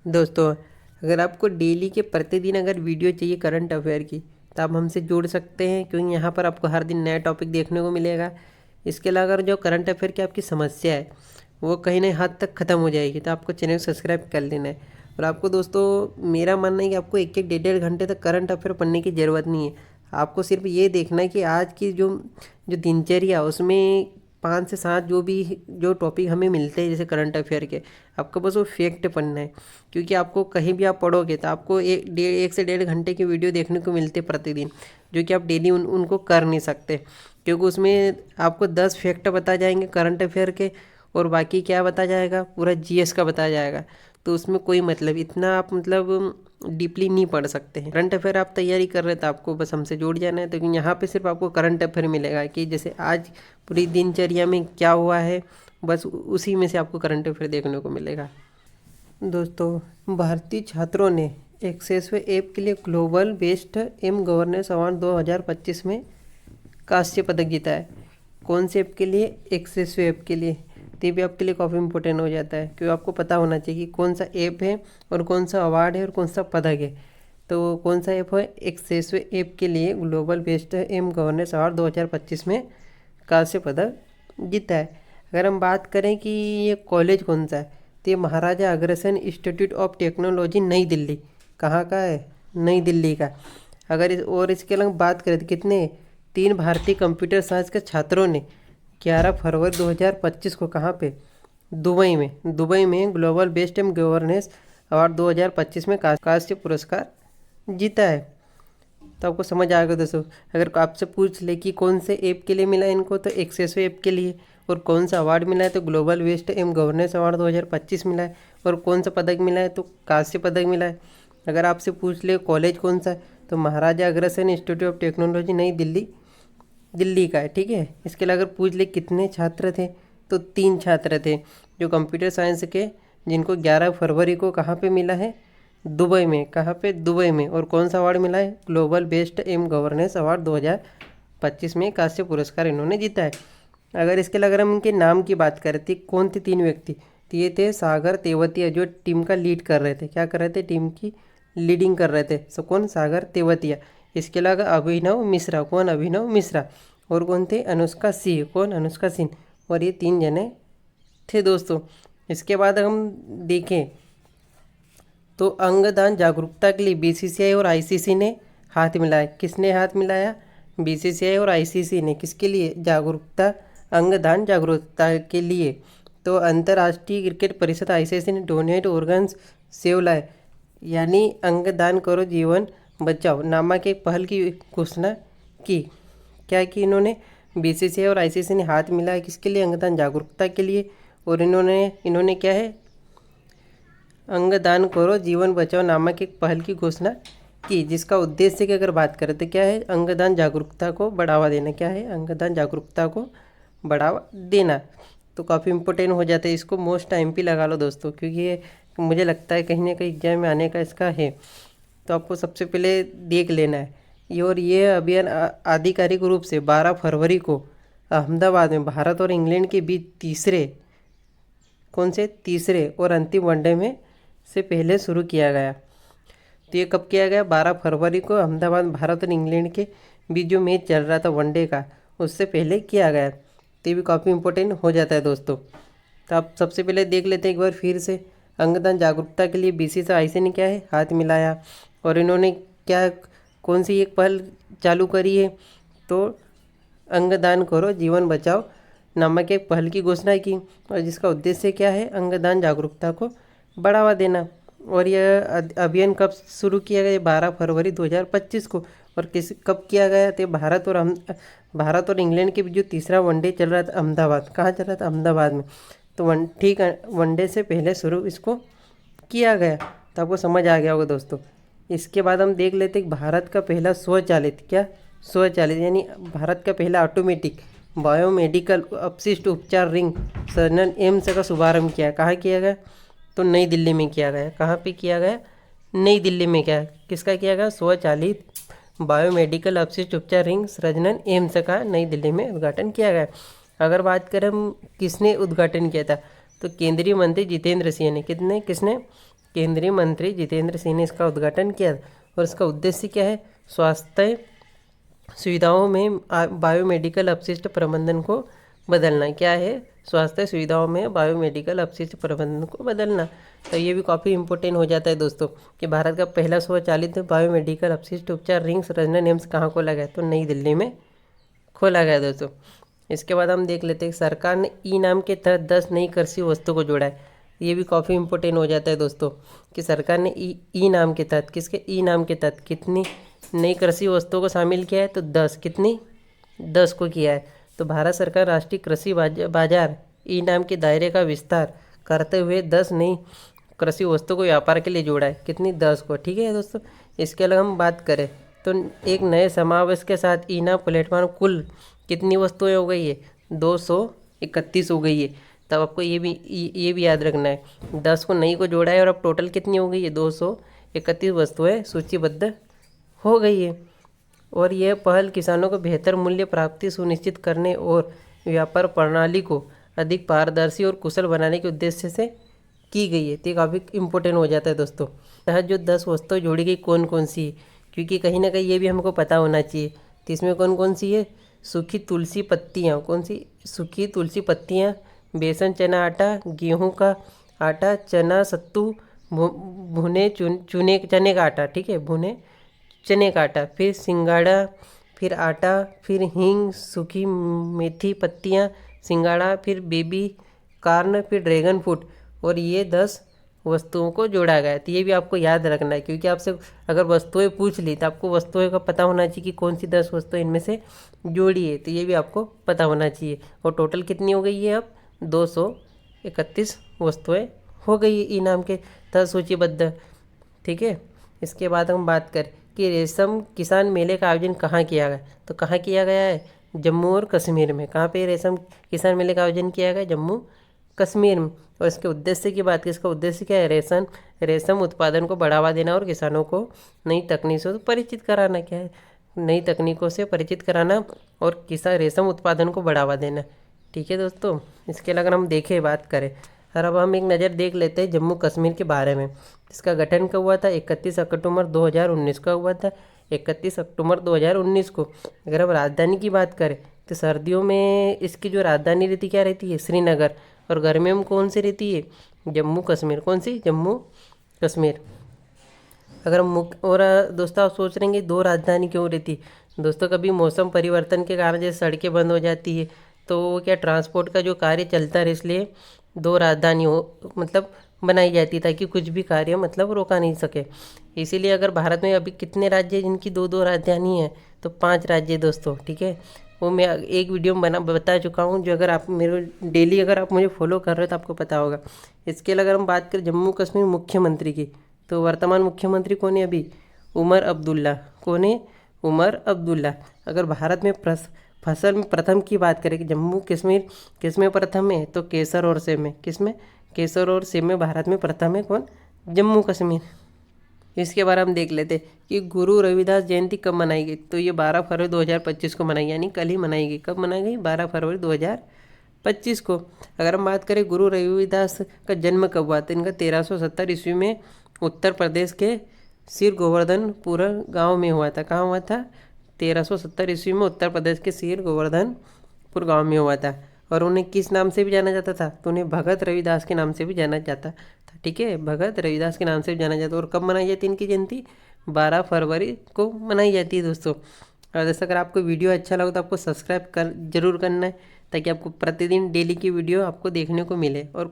दोस्तों, अगर आपको डेली के प्रतिदिन अगर वीडियो चाहिए करंट अफेयर की, तो आप हमसे जुड़ सकते हैं, क्योंकि यहाँ पर आपको हर दिन नया टॉपिक देखने को मिलेगा। इसके अलावा अगर जो करंट अफेयर की आपकी समस्या है वो कहीं ना हद तक ख़त्म हो जाएगी, तो आपको चैनल को सब्सक्राइब कर लेना है। और आपको दोस्तों, मेरा मानना है कि आपको एक एक डेढ़ डेढ़ घंटे तक करंट अफेयर पढ़ने की ज़रूरत नहीं है। आपको सिर्फ ये देखना है कि आज की जो जो दिनचर्या उसमें 5 से 7 जो टॉपिक हमें मिलते हैं जैसे करंट अफेयर के, आपको बस वो फैक्ट पढ़ना है। क्योंकि आपको कहीं भी आप पढ़ोगे तो आपको 1 से 1.5 घंटे की वीडियो देखने को मिलते प्रतिदिन, जो कि आप डेली उनको कर नहीं सकते। क्योंकि उसमें आपको 10 फैक्ट बता जाएंगे करंट अफेयर के, और बाकी क्या बता जाएगा, पूरा जीएस का बताया जाएगा। तो उसमें कोई मतलब इतना आप डीपली नहीं पढ़ सकते हैं। करंट अफेयर आप तैयारी कर रहे हैं तो आपको बस हमसे जुड़ जाना है। तो यहाँ पे सिर्फ आपको करंट अफेयर मिलेगा कि जैसे आज पूरी दिनचर्या में क्या हुआ है, बस उसी में से आपको करंट अफेयर देखने को मिलेगा। दोस्तों, भारतीय छात्रों ने एक्सेसवे ऐप के लिए global best M governance award 2025 में कांस्य पदक जीता है। कौन से ऐप के लिए? एक्सेसवे ऐप के लिए। तो ये भी आपके लिए काफ़ी इंपॉर्टेंट हो जाता है, क्योंकि आपको पता होना चाहिए कि कौन सा ऐप है और कौन सा अवार्ड है और कौन सा पदक है। तो कौन सा ऐप है? एक्सेसवे ऐप के लिए global best M governance award 2025 में कांस्य पदक जीता है। अगर हम बात करें कि ये कॉलेज कौन सा है, तो ये Maharaja Agrasen institute of technology नई दिल्ली। कहाँ का है? नई दिल्ली का। और इसके अलावा बात करें तो कितने 3 भारतीय कंप्यूटर साइंस के छात्रों ने 11 फरवरी 2025 को कहाँ पे? दुबई में global best M governance award 2025 में कांस्य पुरस्कार जीता है। तो आपको समझ आएगा दोस्तों। अगर आपसे पूछ ले कि कौन से ऐप के लिए मिला है इनको, तो एक्सेसवे ऐप के लिए। और कौन सा अवार्ड मिला है, तो global best M governance award 2025 मिला है। और कौन सा पदक मिला है, तो कांस्य पदक मिला है। अगर आपसे पूछ ले कॉलेज कौन सा है, तो Maharaja Agrasen institute of technology नई दिल्ली का है। ठीक है। इसके अलावा अगर पूछ ले कितने छात्र थे, तो 3 छात्र थे जो कंप्यूटर साइंस के, जिनको 11 फरवरी को कहाँ पे मिला है? दुबई में। कहाँ पे? दुबई में। और कौन सा अवार्ड मिला है? Global best M governance award 2025 में कांस्य पुरस्कार इन्होंने जीता है। अगर इसके अलावा अगर हम इनके नाम की बात करें तो कौन थे 3 व्यक्ति? तो ये थे सागर तेवतिया, जो टीम का लीड कर रहे थे। क्या कर रहे थे? टीम की लीडिंग कर रहे थे। सो कौन? सागर तेवतिया। इसके अलावा अभिनव मिश्रा। कौन? अभिनव मिश्रा। और कौन थे? अनुष्का सिंह। कौन? अनुष्का सिंह। और ये 3 जने थे दोस्तों। इसके बाद हम देखें तो अंगदान जागरूकता के लिए बीसीसीआई और आईसीसी ने हाथ मिलाया। किसने हाथ मिलाया? बीसीसीआई और आईसीसी ने। किसके लिए? जागरूकता, अंगदान जागरूकता के लिए। तो अंतर्राष्ट्रीय क्रिकेट परिषद आईसीसी ने डोनेट ऑर्गन्स सेव लाइफ, यानी अंगदान करो जीवन बचाओ नामक एक पहल की घोषणा की। क्या की इन्होंने? बीसीसीआई और आईसीसी ने हाथ मिलाया। किसके लिए? अंगदान जागरूकता के लिए। और इन्होंने क्या है? अंगदान करो जीवन बचाओ नामक एक पहल की घोषणा की, जिसका उद्देश्य की अगर बात करें तो क्या है? अंगदान जागरूकता को बढ़ावा देना। क्या है? अंगदान जागरूकता को बढ़ावा देना। तो काफ़ी इंपॉर्टेंट हो जाता है। इसको मोस्ट टाइम पे लगा लो दोस्तों, क्योंकि ये मुझे लगता है कहीं ना कहीं एग्जाम में आने का इसका है। तो आपको सबसे पहले देख लेना है ये अभियान आधिकारिक रूप से 12 फरवरी को अहमदाबाद में भारत और इंग्लैंड के बीच तीसरे और अंतिम वनडे में से पहले शुरू किया गया। तो ये कब किया गया? 12 फरवरी को अहमदाबाद भारत और इंग्लैंड के बीच जो मैच चल रहा था वनडे का, उससे पहले किया गया। तो ये भी काफ़ी इंपॉर्टेंट हो जाता है दोस्तों। तो आप सबसे पहले देख लेते हैं एक बार फिर से। अंगदान जागरूकता के लिए बीसीसीआई से ने क्या है? हाथ मिलाया। और इन्होंने क्या, कौन सी एक पहल चालू करी है? तो अंगदान करो जीवन बचाओ नामक एक पहल की घोषणा की, और जिसका उद्देश्य क्या है? अंगदान जागरूकता को बढ़ावा देना। और यह अभियान कब शुरू किया गया? 12 फरवरी 2025 को। और कब किया गया? तो भारत और इंग्लैंड के बीच जो तीसरा वनडे चल रहा था अहमदाबाद, कहाँ चल रहा था? अहमदाबाद में। तो वनडे से पहले शुरू इसको किया गया। तो आपको समझ आ गया होगा दोस्तों। इसके बाद हम देख लेते हैं भारत का पहला स्वचालित यानी भारत का पहला ऑटोमेटिक बायोमेडिकल अपशिष्ट उपचार रिंग सर्जन एम्स का शुभारंभ किया। कहाँ किया गया? तो नई दिल्ली में किया गया। कहाँ पे किया गया? नई दिल्ली में। क्या, किसका किया गया? स्वचालित बायोमेडिकल अपशिष्ट उपचार रिंग सर्जन एम्स का नई दिल्ली में उद्घाटन किया गया। अगर बात करें हम किसने उद्घाटन किया था, तो केंद्रीय मंत्री जितेंद्र सिंह ने। किसने? केंद्रीय मंत्री जितेंद्र सिंह ने इसका उद्घाटन किया और इसका उद्देश्य क्या है, स्वास्थ्य सुविधाओं में बायोमेडिकल अपशिष्ट प्रबंधन को बदलना। क्या है, स्वास्थ्य सुविधाओं में बायोमेडिकल अपशिष्ट प्रबंधन को बदलना। तो ये भी काफ़ी इंपॉर्टेंट हो जाता है दोस्तों कि भारत का पहला स्वचालित बायोमेडिकल अपशिष्ट उपचार रिंग्स रेजोनेंस एम्स कहाँ खोला गया, तो नई दिल्ली में खोला गया दोस्तों। इसके बाद हम देख लेते हैं सरकार ने ई नाम के तहत 10 नई कृषि वस्तुओं को जोड़ा है। ये भी काफ़ी इंपॉर्टेंट हो जाता है दोस्तों कि सरकार ने ई नाम के तहत, किसके ई नाम के तहत कितनी नई कृषि वस्तुओं को शामिल किया है, तो 10, कितनी 10 को किया है। तो भारत सरकार राष्ट्रीय कृषि बाजार ई नाम के दायरे का विस्तार करते हुए 10 नई कृषि वस्तुओं को व्यापार के लिए जोड़ा है, कितनी 10 को। ठीक है दोस्तों, इसके अलावा हम बात करें तो एक नए समावेश के साथ ई नाम प्लेटफॉर्म कुल कितनी वस्तुएं हो गई है, 231 हो गई है। तब आपको ये भी याद रखना है, 10 को नई को जोड़ा है और अब टोटल कितनी हो गई है, 231 वस्तुएं सूचीबद्ध हो गई है। और यह पहल किसानों को बेहतर मूल्य प्राप्ति सुनिश्चित करने और व्यापार प्रणाली को अधिक पारदर्शी और कुशल बनाने के उद्देश्य से की गई है। तो ये काफ़ी इंपॉर्टेंट हो जाता है दोस्तों। तहत जो 10 वस्तुएं जोड़ी गई कौन कौन सी है, क्योंकि कहीं ना कहीं ये भी हमको पता होना चाहिए। तो इसमें कौन कौन सी है, सूखी तुलसी पत्तियाँ, कौन सी, सूखी तुलसी पत्तियाँ, बेसन चना आटा, गेहूँ का आटा, चना सत्तू, भुने चने का आटा, ठीक है, भुने चने का आटा, फिर सिंगाड़ा, फिर आटा, फिर हींग, सूखी मेथी पत्तियाँ, सिंगाड़ा, फिर बेबी कार्न, फिर ड्रैगन फ्रूट। और ये 10 वस्तुओं को जोड़ा गया है। तो ये भी आपको याद रखना है, क्योंकि आपसे अगर वस्तुएं पूछ ली तो आपको वस्तुएं का पता होना चाहिए कि कौन सी 10 वस्तुएं इनमें से जोड़ी है। तो ये भी आपको पता होना चाहिए। और टोटल कितनी हो गई है, अब 231 वस्तुएं हो गई है ई नाम के तहत सूचीबद्ध। ठीक है, इसके बाद हम बात करें कि रेशम किसान मेले का आयोजन कहाँ किया गया, तो कहाँ किया गया है, जम्मू और कश्मीर में। कहाँ पे रेशम किसान मेले का आयोजन किया गया, जम्मू कश्मीर में। और इसके उद्देश्य की बात की, इसका उद्देश्य क्या है, रेशम उत्पादन को बढ़ावा देना और किसानों को नई तकनीकों से परिचित कराना। क्या है, नई तकनीकों से परिचित कराना और किसान रेशम उत्पादन को बढ़ावा देना। ठीक है दोस्तों, इसके अलावा अगर हम देखें बात करें, और अब हम एक नज़र देख लेते हैं जम्मू कश्मीर के बारे में। इसका गठन कब हुआ था, 31 अक्टूबर 2019 का हुआ था, 31 अक्टूबर 2019 को। अगर हम राजधानी की बात करें तो सर्दियों में इसकी जो राजधानी रहती क्या रहती है, श्रीनगर। और गर्मियों में कौन सी रहती है, जम्मू कश्मीर। कौन सी, जम्मू कश्मीर। अगर हम और दोस्तों आप सोच रहे हैं 2 राजधानी क्यों रहती, दोस्तों कभी मौसम परिवर्तन के कारण जैसे सड़कें बंद हो जाती है तो क्या ट्रांसपोर्ट का जो कार्य चलता रहे, इसलिए 2 राजधानी हो मतलब बनाई जाती ताकि कुछ भी कार्य मतलब रोका नहीं सके। इसीलिए अगर भारत में अभी कितने राज्य हैं जिनकी 2-2 राजधानी है, तो 5 राज्य दोस्तों। ठीक है, वो मैं एक वीडियो में बता चुका हूँ, जो अगर आप मेरे डेली अगर आप मुझे फॉलो कर रहे हो तो आपको पता होगा। इसके अलावा अगर हम बात करें जम्मू कश्मीर मुख्यमंत्री की, तो वर्तमान मुख्यमंत्री कौन है अभी, उमर अब्दुल्ला। कौन है, उमर अब्दुल्ला। अगर भारत में फसल में प्रथम की बात करें कि जम्मू कश्मीर किस में प्रथम है, तो केसर और सेब में। किस में, केसर और सेब में भारत में प्रथम है कौन, जम्मू कश्मीर। इसके बारे में हम देख लेते हैं कि गुरु रविदास जयंती कब मनाई गई, तो ये 12 फरवरी 2025 को मनाई, यानी कल ही मनाई गई। कब मनाई गई, 12 फरवरी 2025 को। अगर हम बात करें गुरु रविदास का जन्म कब हुआ, तो इनका 1370 ईस्वी में उत्तर प्रदेश के सिर गोवर्धनपुर गाँव में हुआ था। कहाँ हुआ था, 1370 ईस्वी में उत्तर प्रदेश के सिर गोवर्धनपुर गाँव में हुआ था। और उन्हें किस नाम से भी जाना जाता था, तो उन्हें भगत रविदास के नाम से भी जाना जाता था। ठीक है, भगत रविदास के नाम से भी जाना जाता। और कब मनाई जाती है इनकी जयंती, 12 फरवरी को मनाई जाती है दोस्तों। और जैसे अगर आपको वीडियो अच्छा लगे तो आपको सब्सक्राइब जरूर करना है, ताकि आपको प्रतिदिन डेली की वीडियो आपको देखने को मिले। और